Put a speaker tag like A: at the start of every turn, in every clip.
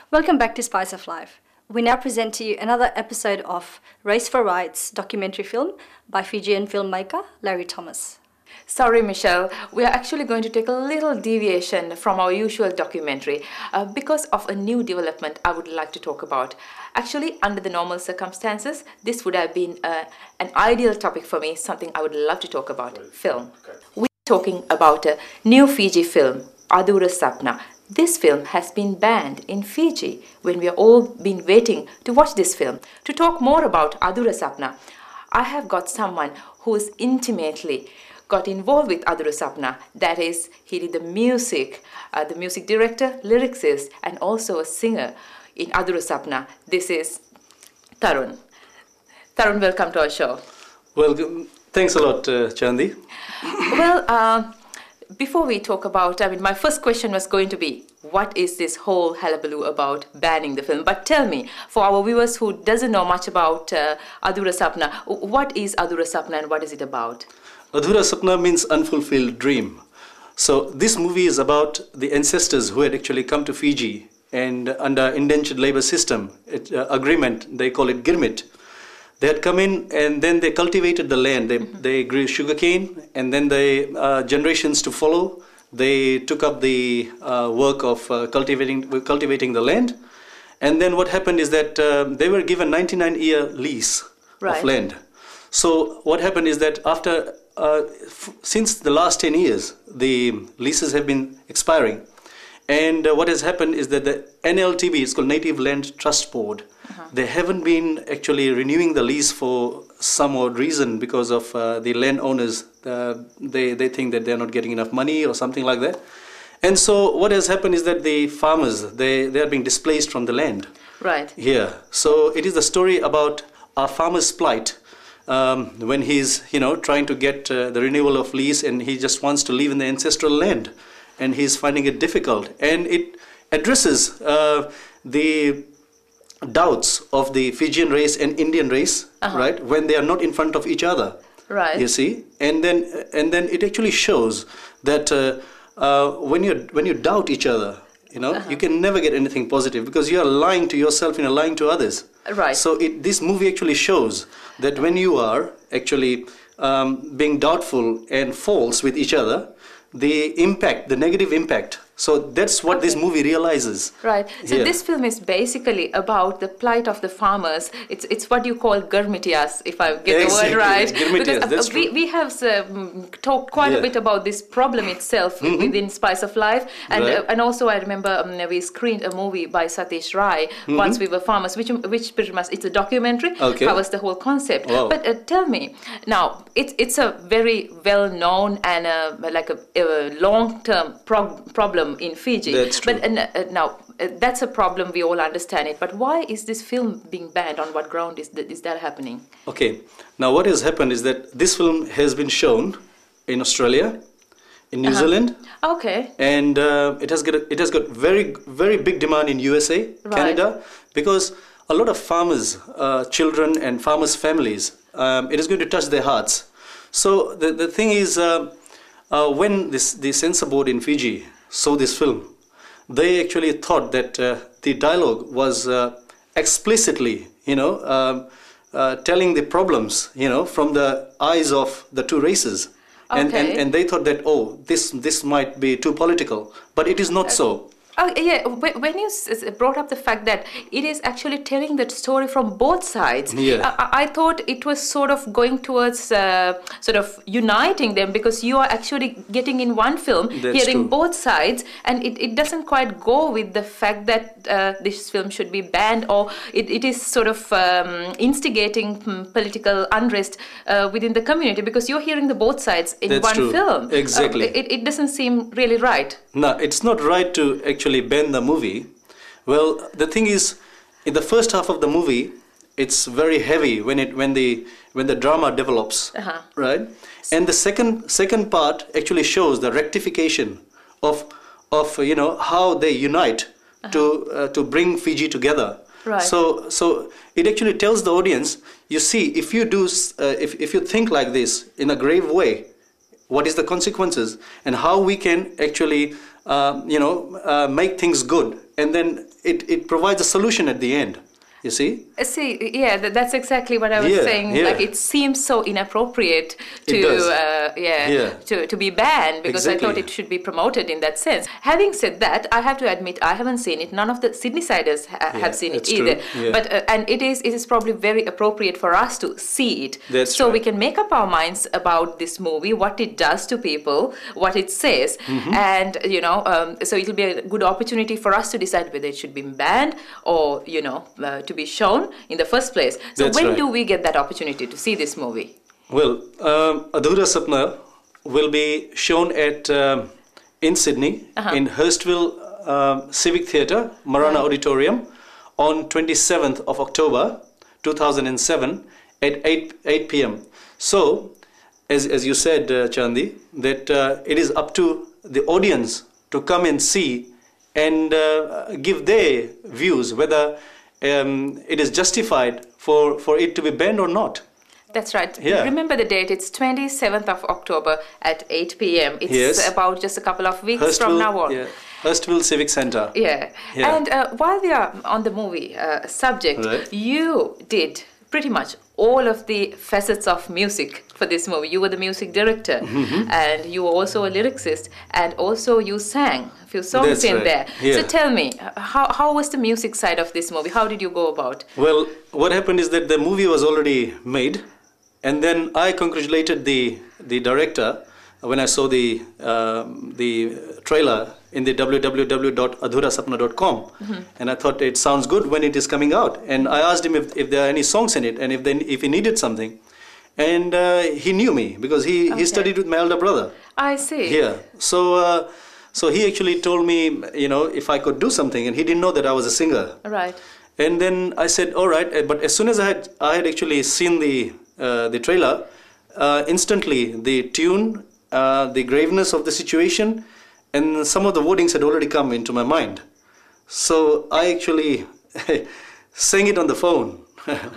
A: Welcome back to Spice of Life. We now present to you another episode of Race for Rights documentary film by Fijian filmmaker Larry Thomas.
B: Sorry, Michelle, we are actually going to take a little deviation from our usual documentary because of a new development I would like to talk about. Actually, under the normal circumstances, this would have been an ideal topic for me, something I would love to talk about, film. Okay. We're talking about a new Fiji film, Adhura Sapna. This film has been banned in Fiji when we have all been waiting to watch this film. To talk more about Adhura Sapna, I have got someone who is intimately got involved with Adhura Sapna. That is, he did the music director, lyricist, and also a singer in Adhura Sapna. This is Tarun. Tarun, welcome to our show.
C: Well, thanks a lot, Chandi.
B: Well, before we talk about, my first question was going to be, what is this whole hullabaloo about banning the film? But tell me, for our viewers who doesn't know much about Adhura Sapna, what is Adhura Sapna and what is it about?
C: Adhura Sapna means unfulfilled dream. So this movie is about the ancestors who had actually come to Fiji and under indentured labor system agreement, they call it Girmit. They had come in and then they cultivated the land. They grew sugarcane, and then the generations to follow, they took up the work of cultivating the land. And then what happened is that they were given 99-year lease of land. So what happened is that after since the last 10 years, the leases have been expiring. And what has happened is that the NLTB, it's called Native Land Trust Board, they haven't been actually renewing the lease for some odd reason because of the landowners. They think that they're not getting enough money or something like that. And so what has happened is that the farmers, they are being displaced from the land.
B: Right.
C: Here. So it is a story about a farmer's plight when he's, trying to get the renewal of lease, and he just wants to live in the ancestral land. And he's finding it difficult. And it addresses the doubts of the Fijian race and Indian race, right, when they are not in front of each other.
B: Right.
C: You see? And then it actually shows that when you doubt each other, you can never get anything positive because you are lying to yourself and lying to others.
B: Right.
C: So this movie actually shows that when you are actually being doubtful and false with each other, the negative impact. So that's what this movie realizes.
B: Right. So this film is basically about the plight of the farmers. It's what you call Gurmitias, if I get the word right.
C: Gurmitias, that's true.
B: We have talked quite a bit about this problem itself within Spice of Life. And and also I remember we screened a movie by Satish Rai, Once We Were Farmers, which pretty much, it's a documentary, covers the whole concept.
C: Wow.
B: But tell me, now, it's a very well-known and a long-term problem in Fiji.
C: That's true.
B: But now, that's a problem, we all understand it. But why is this film being banned? On what ground is that happening?
C: Okay. Now, what has happened is that this film has been shown in Australia, in New Zealand.
B: Okay.
C: And it has got very, very big demand in USA, Canada, because a lot of farmers, children and farmers' families, it is going to touch their hearts. So the thing is, when the censor board in Fiji saw this film, they actually thought that the dialogue was explicitly, telling the problems, from the eyes of the two races. And they thought that, this might be too political, but it is not so.
B: Oh, yeah, when you brought up the fact that it is actually telling that story from both sides, I thought it was sort of going towards sort of uniting them, because you are actually getting in one film, hearing both sides, and it doesn't quite go with the fact that this film should be banned, or it is sort of instigating political unrest within the community, because you're hearing the both sides in one film.
C: Exactly.
B: It doesn't seem really right.
C: No, it's not right to actually ban the movie. Well, the thing is, in the first half of the movie, it's very heavy when the drama develops, right? And the second part actually shows the rectification of how they unite to bring Fiji together.
B: Right.
C: So it actually tells the audience, you see, if you do if you think like this in a grave way, what is the consequences and how we can actually make things good, and then it provides a solution at the end. You see?
B: See, yeah, that's exactly what I was saying.
C: Yeah.
B: Like, it seems so inappropriate
C: It does.
B: to be banned, because
C: Exactly.
B: I thought it should be promoted in that sense. Having said that, I have to admit I haven't seen it. None of the Sydney-siders have seen it
C: that's
B: either.
C: true. Yeah.
B: But and it is probably very appropriate for us to see it,
C: That's
B: so
C: right.
B: we can make up our minds about this movie, what it does to people, what it says, and so it'll be a good opportunity for us to decide whether it should be banned or to be shown in the first place. So
C: That's
B: when
C: right.
B: do we get that opportunity to see this movie?
C: Well, Adhura Sapna will be shown at in Sydney in Hurstville Civic Theatre, Marana Auditorium, on 27th of October 2007 at 8 p.m. So, as you said, Chandi, that it is up to the audience to come and see and give their views whether it is justified for it to be banned or not.
B: That's right.
C: Yeah.
B: Remember the date. It's 27th of October at 8 p.m. It's
C: Yes.
B: about just a couple of weeks from now on.
C: Yeah, Hurstville Civic Centre.
B: Yeah.
C: Yeah.
B: And while we are on the movie subject,
C: Right.
B: you did pretty much all of the facets of music for this movie. You were the music director, and you were also a lyricist, and also you sang a few songs
C: That's
B: in
C: right.
B: there.
C: Yeah.
B: So tell me, how was the music side of this movie? How did you go about?
C: Well, what happened is that the movie was already made, and then I congratulated the director when I saw the trailer in the www.adhurasapna.com, and I thought it sounds good when it is coming out. And I asked him if there are any songs in it, and if he needed something, and he knew me because he studied with my elder brother.
B: I see.
C: Yeah, so he actually told me if I could do something, and he didn't know that I was a singer.
B: Right.
C: And then I said, all right. But as soon as I had actually seen the trailer, instantly the tune, the graveness of the situation, and some of the wordings had already come into my mind. So I actually sang it on the phone.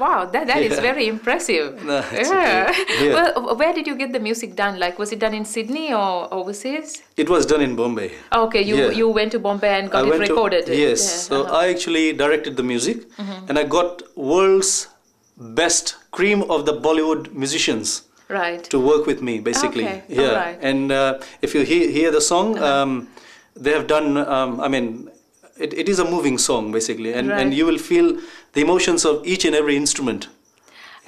B: Wow, that is very impressive.
C: No, it's
B: yeah.
C: okay. Yeah.
B: Well, where did you get the music done? Like, was it done in Sydney or overseas?
C: It was done in Bombay.
B: Okay, you went to Bombay and got it recorded.
C: Yes,
B: Yeah.
C: so I actually directed the music, and I got world's best cream of the Bollywood musicians
B: Right.
C: to work with me, basically.
B: Okay,
C: Yeah,
B: alright.
C: and if you hear the song, they have done. It is a moving song, basically, and
B: Right.
C: you will feel the emotions of each and every instrument.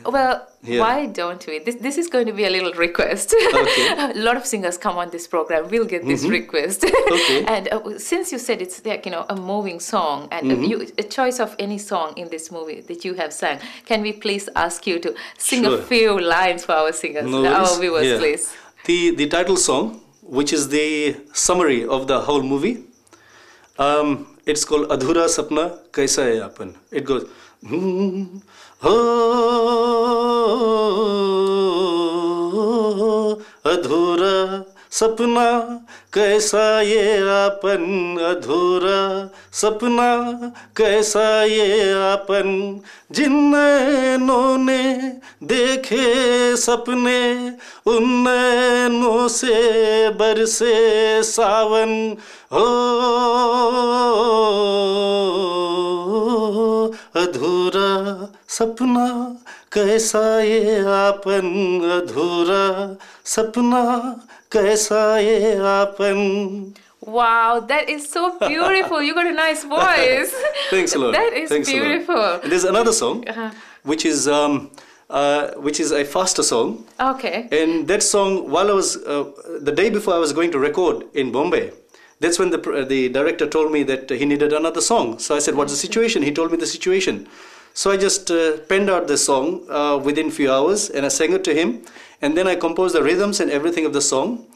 B: Well,
C: Yeah.
B: why don't we? This is going to be a little request.
C: Okay.
B: A lot of singers come on this program. We'll get this request.
C: Okay.
B: And since you said it's like a moving song, and a choice of any song in this movie that you have sang, can we please ask you to sing
C: Sure.
B: a few lines for our singers,
C: No
B: our
C: worries.
B: viewers,
C: Yeah.
B: please?
C: The title song, which is the summary of the whole movie, it's called Adhura Sapna Kaisa Hai Apan. It goes, Adhura Sapna Kaisa Ye Apan, Adhura Sapna Kaisa Ye Apan, जिन नैनों ने देखे सपने उन नैनों से बरसे सावन हो अधूरा सपना कैसा ये आपन अधूरा सपना कैसा ये आपन.
B: Wow, that is so beautiful. You got a nice voice.
C: Thanks a lot.
B: That is
C: Thanks
B: beautiful.
C: A lot. And there's another song, which is a faster song.
B: Okay.
C: And that song, while I was the day before I was going to record in Bombay, that's when the director told me that he needed another song. So I said, "What's the situation?" He told me the situation. So I just penned out the song within few hours, and I sang it to him. And then I composed the rhythms and everything of the song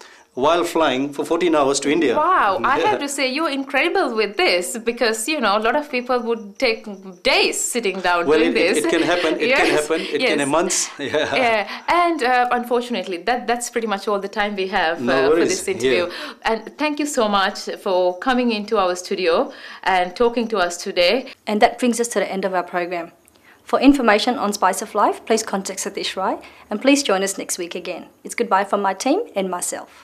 C: while flying for 14 hours to India.
B: Wow, I
C: Yeah.
B: have to say you're incredible with this, because a lot of people would take days sitting down
C: Well,
B: doing this.
C: it can happen. It can happen. It can
B: Yes.
C: have months. Yeah.
B: Yeah, and unfortunately, that's pretty much all the time we have
C: No
B: for
C: worries.
B: this interview.
C: Yeah.
B: And thank you so much for coming into our studio and talking to us today.
A: And that brings us to the end of our program. For information on Spice of Life, please contact Satish Rai, and please join us next week again. It's goodbye from my team and myself.